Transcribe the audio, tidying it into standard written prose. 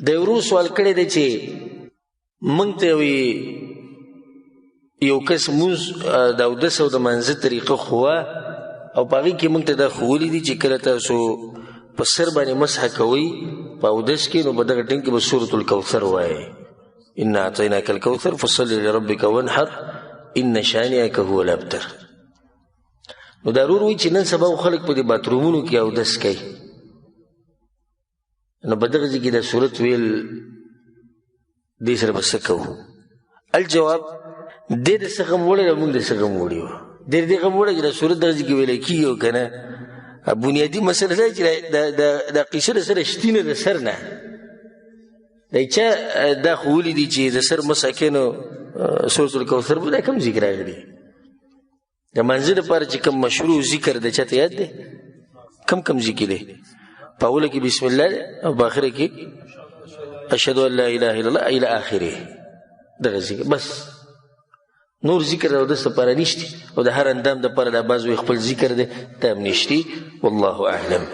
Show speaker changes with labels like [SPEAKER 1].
[SPEAKER 1] د ورو سوال کړی دی چې موږ ته یو کس مونځ د اودس او د منځه طریقه خو او په هغې کې موږ ته دا ښوولي دي چې کله تاسو په سر باندې مسحه کوئ په اودس کې نو په دغه ټیم کې به سورة الکوثر وایئ انا اعطیناک الکوثر فصل لربک وانحر ان شانئک هو الابتر. نو دا ورور وایي چې نن سبا خلک په دې باترومونو کې اودس کوي نو په دغه ځای کې دا صورت ویل دې سره به څه کوو؟ الجواب دې د څه غم وړی ده موږ د څه غم وړي وو دې دې غم وړی چې دا صورت دغه ځای کې ویلی کېږي او که نه بنیادي مسله دا چې دا قیصه د سره شتینه د سر نه دی چا دا ښوولي دي چې د سر مسحه کې نو سورة الکوثر به دا کوم ذکر راغلی د منځه دپاره چې کوم مشروع ذکر د چاته یاد دی کم ذکر دی په اوله کې بسم الله او په آخره کې اشهد ان لا اله الا الله الى اخره دغه ذکر بس نور ذکر د اودس دپاره نشته او د هر اندام دپاره دا بعض خپل ذکر دی دا هم نشته والله اعلم.